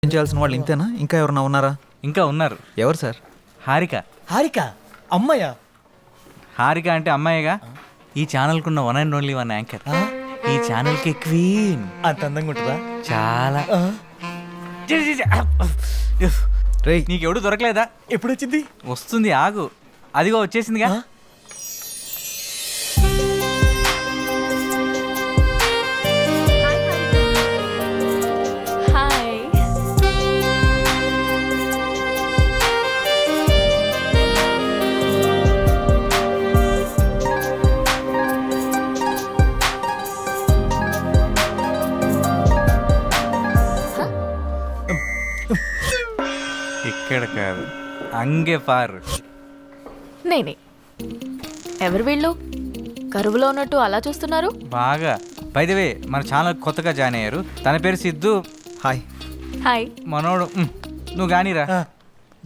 చూపించాల్సిన వాళ్ళు ఇంతేనా? ఇంకా ఎవరన్నా ఉన్నారా? ఇంకా ఉన్నారు. ఎవరు సార్? హారిక. హారిక అమ్మాయా? హారిక అంటే అమ్మాయిగా. ఈ ఛానల్కున్న one and only one anchor. ఈ ఛానల్కి క్వీన్. అంత అందంగా ఉంటుందా? చాలా. రేయ్, నీకెవడు దొరకలేదా? ఎప్పుడు వచ్చింది? వస్తుంది, ఆగు. అదిగో వచ్చేసిందిగా. హాయ్. ఇక్కడ కాదు, అంగే పారు. నేనే. ఎవరు వీళ్ళు? కరువులో ఉన్నట్టు అలా చూస్తున్నారు. బాగా. బై ద వే, మన ఛానల్ కొత్తగా జాయిన్ అయ్యారు. తన పేరు సిద్ధు. హాయ్. హాయ్. మనోడు. నువ్వు గానీరా.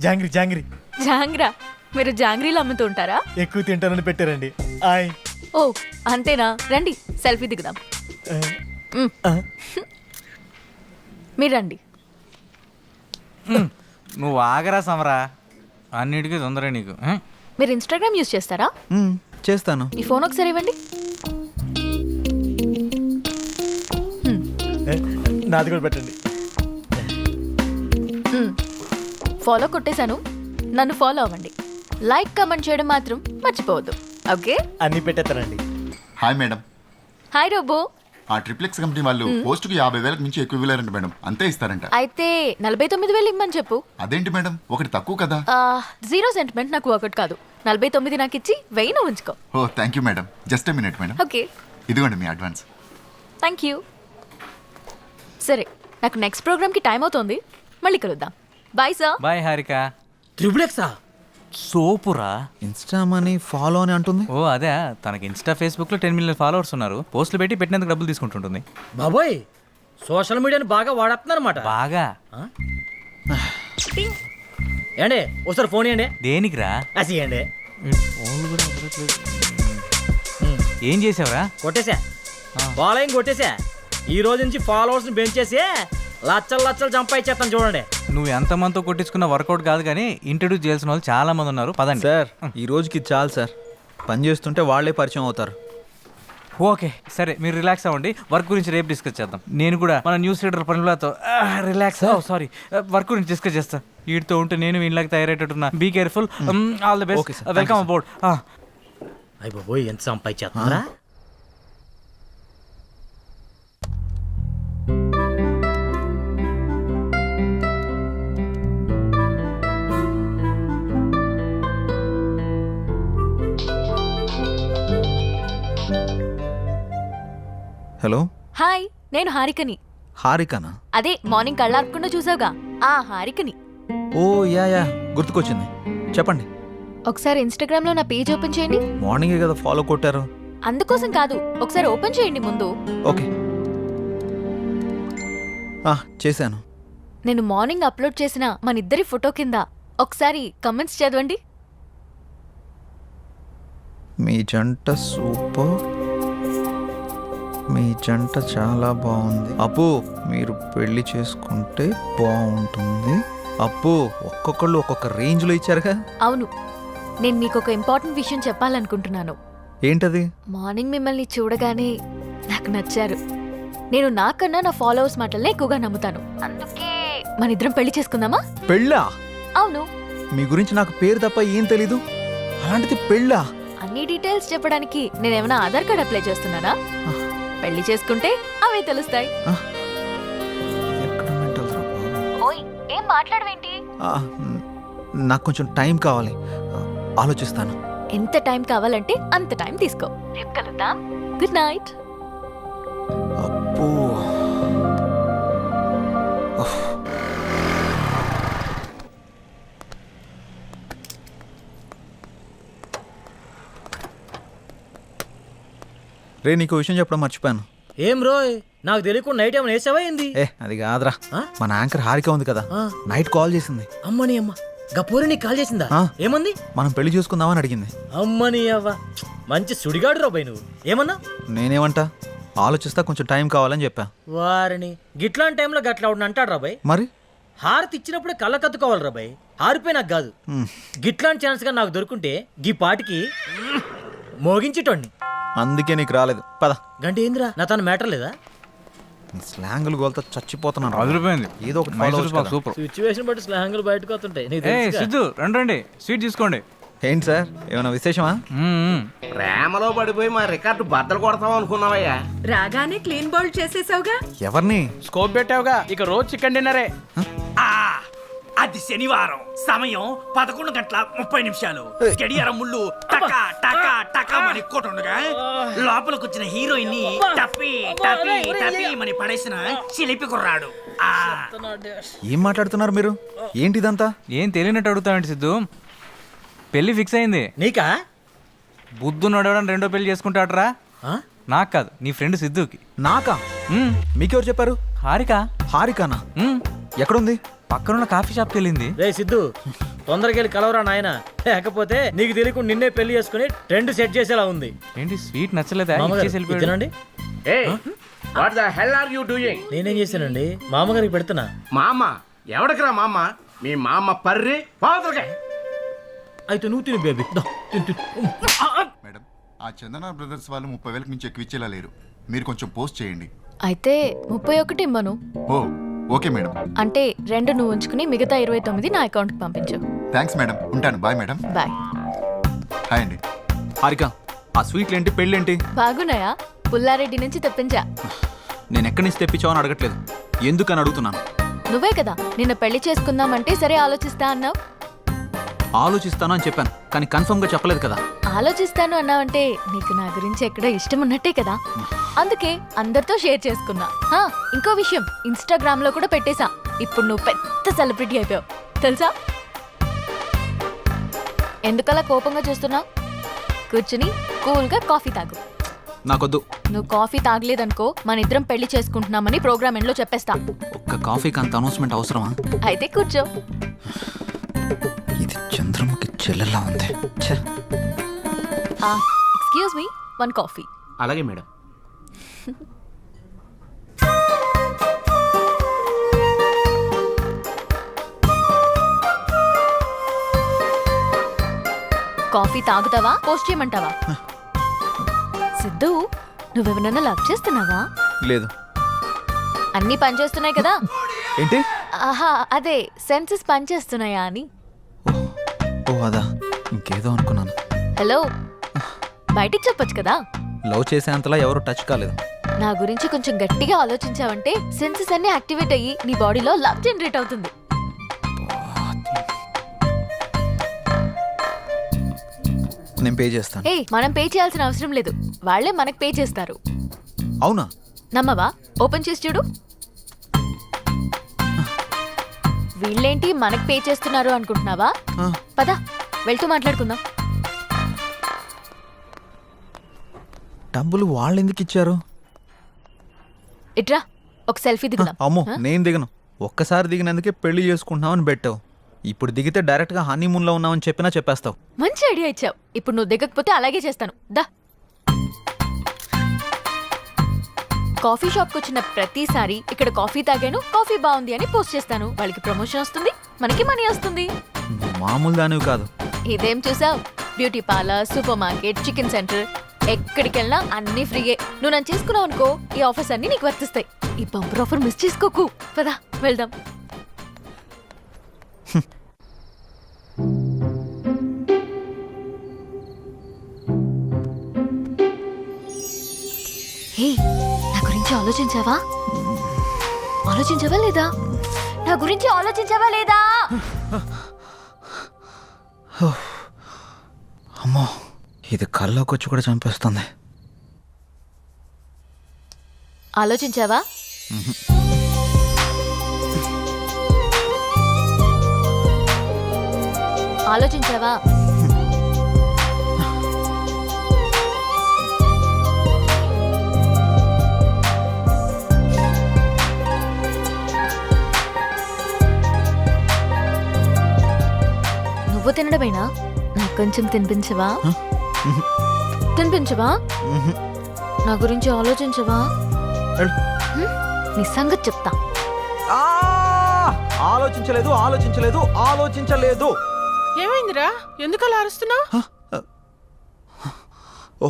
జాంగ్రీ జాంగ్రీ. జాంగ్రా? మీరు జాంగ్రీలు అమ్ముతూ ఉంటారా? ఎక్కువ తింటానని పెట్టారండి. హాయ్. ఓ అంతేనా? రండి సెల్ఫీ దిగుదాం. మీరు రండి. నువ్వు ఆగరా సమరా, అన్నిటికీ తొందర నీకు. మీరు ఇన్స్టాగ్రామ్ యూజ్ చేస్తారా? చేస్తాను. ఈ ఫోన్ ఒకసారి ఇవ్వండి. నాది కూడా పెట్టండి. ఫాలో కొట్టేశాను, నన్ను ఫాలో అవ్వండి. లైక్ కమెంట్ చేయడం మాత్రం మర్చిపోవద్దు. ఓకే? అన్ని పెట్టేస్తానండి. Hi madam. Hi robo. ఆ ట్రిప్లెక్స్ కంపెనీ వాళ్ళు పోస్టుకు 50,000 మించి ఎక్కువ ఇవ్వలేరంట మేడం. అంతే ఇస్తారంట. అయితే 49,000 ఇమ్మని చెప్పు. అదేంటి మేడం, ఒకటి తక్కువ కదా? జీరో సెంటిమెంట్ నాకు ఒకటి కాదు. 49 నాకు ఇచ్చి 1000 ఉంచుకో. ఓ thank you madam. Just a minute madam. Okay. ఇదిగోండి మీ అడ్వాన్స్. Thank you. సరే, నాకు నెక్స్ట్ ప్రోగ్రామ్కి టైం అవుతోంది. మళ్ళీ కలుద్దాం. Bye sir. బాయ్ హారిక. ట్రిప్లెక్సా? సోపురా. ఇన్స్టా మనీ ఫాలో అని అంటుంది. ఓ అదే, తనకి ఇన్స్టా ఫేస్బుక్లో 10 మిలియన్ ఫాలోవర్స్ ఉన్నారు. పోస్టులు పెట్టి పెట్టినందుకు డబ్బులు తీసుకుంటుంటుంది. బాబోయ్, సోషల్ మీడియాని బాగా వాడేస్తున్నారన్నమాట. బాగా. ఏండి ఒకసారి ఫోన్ ఇవ్వండి. దేనికిరా? అసియండి. ఏం చేసావురా? కొట్టేసా, ఫాలోయింగ్ కొట్టేసా. ఈ రోజు నుంచి ఫాలోవర్స్ ని పెంచేసి లచ్చలు లచ్చలు సంపాదించేస్తాను చూడండి. నువ్వు ఎంతమందితో కొట్టించుకున్న వర్కౌట్ కాదు కానీ ఇంట్రడ్యూస్ చేయాల్సిన వాళ్ళు చాలా మంది ఉన్నారు. పదండి సార్, ఈ రోజుకి చాలు సార్. పని చేస్తుంటే వాళ్ళే పరిచయం అవుతారు. ఓకే సరే, మీరు రిలాక్స్ అవ్వండి. వర్క్ గురించి రేపు డిస్కస్ చేద్దాం. నేను కూడా మన న్యూస్ రీడర్ పనులతో రిలాక్స్. సారీ, వర్క్ గురించి డిస్కస్ చేస్తా. వీటితో ఉంటే నేను వీళ్ళకి తయారయ్యేటట్టున్నా. Be careful. All the best. Welcome about. అయ్య బాబోయ్, ఎంత సంపాదించేస్తున్నారా? హలో. హాయ్, నేను హారికని. హారికనా? అదే మార్నింగ్ కళ్ళార్పకుండా చూసావుగా, ఆ హారికని. ఓ యా, గుర్తుకొచ్చింది. చెప్పండి. ఒకసారి ఇన్స్టాగ్రామ్ లో నా పేజ్ ఓపెన్ చేయండి. మార్నింగే కదా ఫాలో కొట్టారు. అందుకోసం కాదు, ఒకసారి ఓపెన్ చేయండి ముందు. ఓకే, చేశాను. నేను మార్నింగ్ అప్లోడ్ చేసిన మన ఇద్దరి ఫోటో కింద ఒకసారి కమెంట్స్ చదవండి. మీ జంట సూపర్, మీ జంట చాలా బాగుంది. అప్పు, మీరు పెళ్లి చేసుకుంటే బాగుంటుంది. అప్పు, ఒక్కొక్కళ్ళు ఒక్కొక్క రేంజ్లో ఇచ్చారుగా. అవును, నేను మీకు ఒక ఇంపార్టెంట్ విషయం చెప్పాలనుకుంటున్నాను. ఏంటది? మార్నింగ్ మిమ్మల్ని చూడగానే నాకు నచ్చారు. నేను నాకన్నా నా ఫాలోవర్స్ మాటలనే ఎక్కువగా నమ్ముతాను. అందుకే మన ఇద్దరం పెళ్లి చేసుకుందామా? పెళ్ళా? అవును. మీ గురించి నాకు పేరు తప్ప ఏం తెలీదు, అలాంటిది పెళ్ళా? అన్ని డీటెయిల్స్ చెప్పడానికి నేనేమైనా ఆధార్ కార్డ్ అప్లై చేస్తున్నానా? పెళ్లి చేసుకుంటే అవే తెలుస్తాయి. ఎక్కడ mental రా బాబు? ఓయ్, ఏం మాట్లాడవేంటి? నాకు కొంచెం టైం కావాలి, ఆలోచిస్తాను. ఎంత టైం కావాలంటే అంత టైం తీసుకో. రేపు కలుద్దాం. Good night. అబ్బో, రే, నీకు విషయం చెప్పడం మర్చిపోయాను. ఏం రోయ్, నాకు తెలియకుండా నైట్ ఏమైనా వేసావా ఏంది? అది కాదురా, మన యాంకర్ హారిక ఉంది కదా, నైట్ కాల్ చేసింది. అమ్మని అమ్మ, గపూరి నీకు కాల్ చేసిందా? ఏమంది? మనం పెళ్లి చేసుకుందామని అడిగింది. అమ్మని అవ్వ, మంచి సుడిగాడు రాబాయ్ నువ్వు. ఏమన్నా? నేనేమంటా, ఆలోచిస్తా, కొంచెం టైం కావాలని చెప్పా. వారిని గిట్లాంటి టైంలో గట్లా అంటాడు రాబాయ్. మరి హారతి ఇచ్చినప్పుడే కళ్ళ కత్తుకోవాలి రాబాయ్, హారిపోయి నాకు కాదు. గిట్లాంటి ఛాన్స్ గా నాకు దొరుకుంటే గీ పాటికి మోగించేటోడిని. అందుకే నీకు రాలేదు. పద. గంటే ఏందిరా నా తన మ్యాటర్ లేదా? నీ స్లాంగులు గోల్తో చచ్చిపోతున్నాను. అదిరిపోయింది. ఏదో ఒకటి follow మైసూర్ అవ్వచ్చు పాక్ కదా. సూపర్. సిచ్యువేషన్ బట్టి స్నేహంగా బయటకు వస్తుంటాయి నీకు ఏ తెలుసుగా. సిద్ధు రండి స్వీట్ తీసుకోండి. ఏంటి సార్, ఏమైనా విశేషమా? ప్రేమలో పడిపోయి మా రికార్డు బద్దలు కొడతాం అనుకున్నావయ్యా. రాగానే క్లీన్ బౌల్ చేసేసావుగా. ఎవరిని? స్కోప్ పెట్టావుగా, ఇక రోజు చికెన్ డిన్నరే. అది శనివారం, సమయం 11:30 గడియారం ముళ్ళు టకా టకా టకా మని కొట్టుండగా లోపలికి వచ్చిన హీరోయిన్ ని టప్పి టప్పి టప్పి మని పడేసిన చిలిపి కుర్రాడు. ఏం మాట్లాడుతున్నారు మీరు? ఏంటిదంతా? ఏం తెలియనట్టు అడుగుతావండి సిద్ధు. పెళ్లి ఫిక్స్ అయింది. నీకా? బుద్ధు నడవడం రెండో పెళ్లి చేసుకుంటాడరా. ఆ? నాకు కాదు, నీ ఫ్రెండ్ సిద్ధుకి. నాకా? మీకెవరు చెప్పారు? హారిక. హారికానా? ఎక్కడుంది? పక్కనున్న కాఫీ షాప్కి వెళ్ళింది. రే సిద్ధు, తొందరగా వెళ్ళి కలవరా నాయన, లేకపోతే నీకు తెలియకుండా నిన్నే పెళ్లి చేసుకుని ట్రెండ్ సెట్ చేసేలా ఉంది. ఏంటి స్వీట్ నచ్చలేదా? మామగారు, ఇచ్చేసి వెళ్ళిపోయాడు. తినండి. What the hell are you doing? నేనేం చేశానండి? మామగారికి పెడుతున్నా. మా అమ్మ ఎవడికిరా మా అమ్మ? మీ మా అమ్మ పర్రి పావుతలకే. అయితే నువ్వు తిని బేబీ. దా, తిను, తిను. మేడం, ఆ చందన బ్రదర్స్ వాళ్ళు 30,000 మించి ఎక్కువ ఇచ్చేలా లేరు. మీరు కొంచెం పోస్ట్ చేయండి. అయితే 31 ఇమ్మను. ఓ ఓకే మేడం. అంటే 2 నువ్వు ఉంచుకుని మిగతా 29 నా అకౌంట్కి పంపించు. థ్యాంక్స్ మేడం, ఉంటాను. Bye madam. బాయ్. హాయ్ అండి. హారిక, ఆ స్వీట్లేంటి, పెళ్ళేంటి? బాగున్నాయా? పుల్లారెడ్డి నుంచి తెప్పించా. నేను ఎక్కడి నుంచి తెప్పించావని అడగట్లేదు, ఎందుకని అడుగుతున్నాను. నువ్వే కదా నిన్న పెళ్లి చేసుకుందామంటే సరే ఆలోచిస్తా అన్నావు. ఆలోచిస్తాను అని చెప్పాను, కానీ కన్ఫర్మ్గా చెప్పలేదు కదా. ఆలోచిస్తాను అన్నావంటే నీకు నా గురించి ఎక్కడో ఇష్టం ఉన్నట్టే కదా, అందుకే అందరితో షేర్ చేసుకున్నా. ఇంకో విషయం, ఇన్స్టాగ్రామ్ లో కూడా పెట్టేశా. ఇప్పుడు నువ్వు పెద్ద సెలబ్రిటీ అయిపోయావు తెలుసా. ఎందుకలా కోపంగా చూస్తున్నావు? కూర్చుని కూల్గా కాఫీ తాగు. నాకొద్దు. నువ్వు కాఫీ తాగలేదనుకో మన ఇద్దరం పెళ్లి చేసుకుంటున్నామని ప్రోగ్రామ్ ఎండ్లో చెప్పేస్తా. ఒక్క కాఫీకి అంత అనౌన్స్మెంట్ అవసరమా? అయితే కూర్చో. ఇది చంద్రముఖి చెల్లెలా ఉంది. Excuse me, 1 coffee. అలాగే మేడం. కాఫీ తాగుతావా, పోస్ట్ చేయమంటావా? సిద్ధు, నువ్వెవరన్నా లవ్ చేస్తున్నావా? లేదు. అన్నీ పనిచేస్తున్నాయి కదా. ఏంటి? ఆహా, అదే సెన్సెస్ పనిచేస్తున్నాయా అని. ఓ అదా, ఇంకేదో అనుకున్నాను. హలో, బయటికి చెప్పొచ్చు కదా. లవ్ చేసేంతలా ఎవరు టచ్ కాలేదు. నా గురించి కొంచెం గట్టిగా ఆలోచించావంటే సెన్సెస్ అన్ని యాక్టివేట్ అయ్యి నీ బాడీలో లవ్ జనరేట్ అవుతుంది. నేను పే చేస్తాను. మనం పే చేయాల్సిన అవసరం లేదు, వాళ్ళే మనకు పే చేస్తారు. అవునా? నమ్మవా? ఓపెన్ చేసి చూడు. వీళ్ళేంటి మనకు పే చేస్తున్నారు అనుకుంటున్నావా? పద వెళ్తూ మాట్లాడుకుందాం. డబ్బులు వాళ్ళు ఎందుకు ఇచ్చారు? ఇట్రా, ఒక సెల్ఫీ దిగుదాం. అమ్మో, నేను దిగను. ఒక్కసారి దిగినందుకే పెళ్లి చేసుకుంటున్నామని పెట్టావు. ఇప్పుడు దిగితే డైరెక్ట్ గా హనీమూన్ లో ఉన్నామని చెప్పినా చెప్పేస్తావు. మంచి ఐడియా ఇచ్చావు. ఇప్పుడు నువ్వు దిగకపోతే అలాగే చేస్తాను. దా. కాఫీ షాప్కి వచ్చిన ప్రతిసారి ఇక్కడ కాఫీ తాగాను, కాఫీ బాగుంది అని పోస్ట్ చేస్తాను. వాళ్ళకి ప్రమోషన్ వస్తుంది, మనకి మనీ వస్తుంది. నువ్వు మామూలు దానివి కాదు. ఇదేం చూసావు? Beauty parlour, super market, chicken centre, ఎక్కడికి వెళ్ళినా అన్ని ఫ్రీయే. నువ్వు నన్ను చేసుకున్నావు అనుకో, ఈ ఆఫర్స్ అన్ని నీకు వర్తిస్తాయి. ఈ బంపర్ ఆఫర్ మిస్ చేసుకోకు. పదా వెళ్దాం. హే, నా గురించి ఆలోచించావా? ఆలోచించావా లేదా? నా గురించి ఆలోచించావా లేదా? అమ్మో, ఇది కల్లోకి వచ్చి కూడా చంపేస్తుంది. ఆలోచించావా? ఆలోచించావా? నువ్వు తినడమేనా? నాకు కొంచెం తినిపించవా? తినిపించవా? నా గురించి ఆలోచించవా? నీ సంగతి చెప్తా. ఆలోచించలేదు ఆలోచించలేదు ఆలోచించలేదు. ఏమైందిరా ఎందుకు అలా అరుస్తున్నావు? ఓ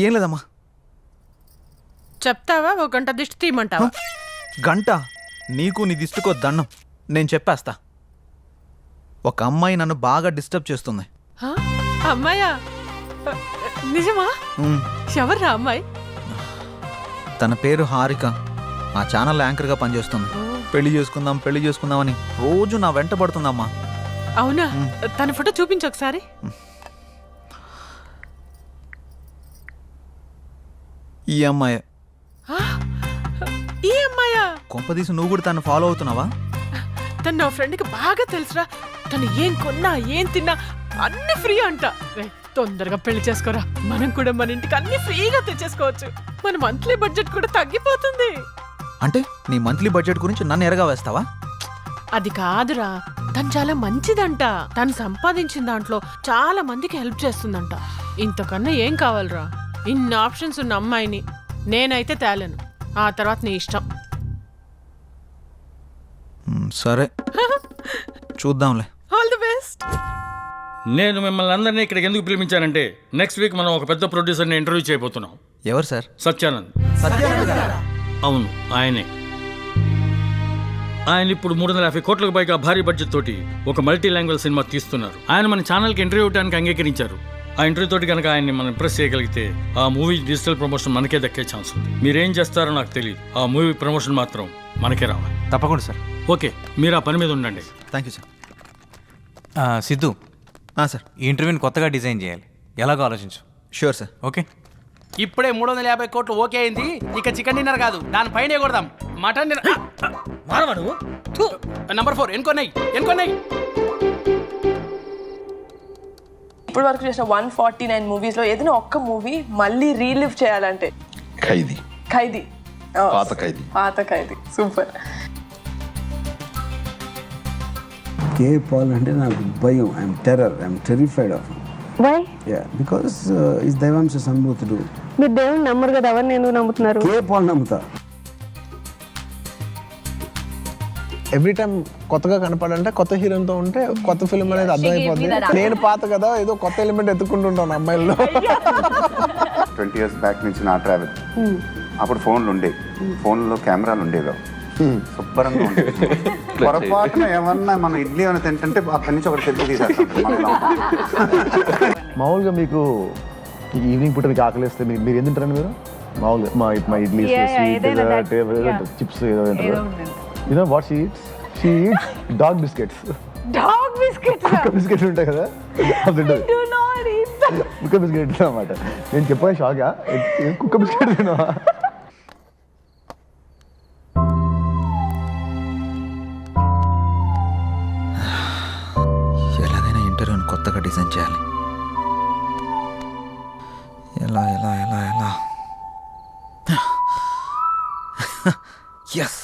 ఏం లేదమ్మా. చెప్తావా ఒక గంట దిష్టి తీయమంటావా? గంట నీకు నీ దిష్టికో దండం. నేను చెప్పేస్తా. ఒక అమ్మాయి నన్ను బాగా డిస్టర్బ్ చేస్తుంది. హా? అమ్మాయా? నిజమా? ఉమ్, ఎవర్రా అమ్మాయి? తన పేరు హారిక. ఆ ఛానల్ యాంకర్గా పనిచేస్తుంది. పెళ్లి చేసుకుందాం అని రోజు నా వెంట పడుతుందమ్మా. అవునా? తన ఫోటో చూపించు ఒకసారి. ఈ అమ్మాయి. ఆ? ఈ అమ్మాయా? కొంపదీసి నువ్వు కూడా తను ఫాలో అవుతున్నావా? తను నా ఫ్రెండ్కి బాగా తెలుసురా. తను ఏం కొన్నా ఏం తిన్నా అన్ని ఫ్రీ అంట. రేయ్, తొందరగా పెళ్లి చేసుకోరా. మనం కూడా మన ఇంటికి అన్ని ఫ్రీగా తెచ్చేసుకోవచ్చు. మన మంత్లీ బడ్జెట్ కూడా తగ్గిపోతుంది. అంటే నీ మంత్లీ బడ్జెట్ గురించి నన్ను ఎరగా వేస్తావా? అది కాదురా, తను చాలా మంచిదంట. తను సంపాదించిన దాంట్లో చాలా మందికి హెల్ప్ చేస్తుందంట. ఇంతకన్నా ఏం కావాలరా? ఇన్ని ఆప్షన్స్ ఉన్న అమ్మాయిని నేనైతే తేలేను. ఆ తర్వాత నీ ఇష్టం. సరే చూద్దాంలే. All the best. నేను మిమ్మల్ని అందరినీ ఇక్కడికి ఎందుకు పిలిపించానంటే నెక్స్ట్ వీక్ మనం ఒక పెద్ద ప్రొడ్యూసర్ని ఇంటర్వ్యూ చేయబోతున్నాం. ఎవరు సార్? సత్యానంద్. అవును, ఆయనే. ఆయన ఇప్పుడు 350 కోట్లకు పైగా భారీ బడ్జెట్ తోటి ఒక మల్టీ లాంగ్వేజ్ సినిమా తీస్తున్నారు. ఆయన మన ఛానల్కి ఇంటర్వ్యూ ఇవ్వడానికి అంగీకరించారు. ఆ ఇంటర్వ్యూ తోటి కనుక ఆయన్ని మనం ఇంప్రెస్ చేయగలిగితే ఆ మూవీ డిజిటల్ ప్రమోషన్ మనకే దక్కే ఛాన్స్ ఉంది. మీరేం చేస్తారో నాకు తెలియదు. ఆ మూవీ ప్రమోషన్ మాత్రం మనకే రావాలి. తప్పకుండా సార్. ఓకే, మీరు ఆ పని మీద ఉండండి. Thank you sir. Siddhu, sir ఈ ఇంటర్వ్యూని కొత్తగా డిజైన్ చేయాలి. ఎలాగో ఆలోచించు. Sure sir. ఓకే. ఇప్పుడే 350 కోట్లు ఓకే అయింది. ఇక చికెన్ డిన్నర్ కాదు, దానిపైనే కొడదాం. Mutton dinner. మారవా నువ్వు? థు. నంబర్ 4 ఎన్కొన్నాయి. ఇప్పుడు వరకు చేసిన 149 మూవీస్ లో ఏదైనా ఒక్క మూవీ మళ్ళీ రీలివ్ చేయాలంటే ఖైదీ. పాత ఖైదీ సూపర్. కే పాల్ అంటే నాకు భయం. I'm terrified of. Why? Because is దైవాంశ సంభూతుడు. మీరు దేవుని నమ్మరు కదా, ఎవరిని ఎందుకు నమ్ముతున్నారు? కే పాల్ నమ్ముతా. ఎవ్రీ టైం కొత్తగా కనపడాలంటే కొత్త హీరోతో ఉంటే కొత్త ఫిల్మ్ అనేది అర్థమైపోద్ది. నేను పాత కదా ఏదో కొత్త ఎలిమెంట్ ఎత్తుకుంటుంటాను అమ్మాయిల్లో. 20 years బ్యాక్ నుంచి నా ట్రావెల్. అప్పుడు ఫోన్లు ఉండేవి, ఫోన్లో కెమెరాలు ఉండేవి. శుభ్రంగా ఉండేది. పొరపాటున ఏమన్నా మన ఇడ్లీ ఏమైనా తింటుంటే అక్కడి నుంచి ఒకటి సెల్ఫీ తీసేస్తాం. మామూలుగా మీకు ఈవినింగ్ పూట మీకు ఆకలిస్తే మీరు ఏం తింటారండి? మీరు మామూలుగా మా ఇడ్లీ చిప్స్ ఏదో తింటారు. You know what she eats? She eats dog biscuits. Dog biscuits? కుక్క బిస్కెట్స్ ఉంటాయి కదా, అది తింటది. కుక్క బిస్కెట్ అన్నమాట. నేను చెప్పాను షాగా, కుక్క బిస్కెట్ తిన్నావా? ఎలాగైనా ఇంటర్వ్యూని కొత్తగా డిజైన్ చేయాలి. ఎలా ఎస్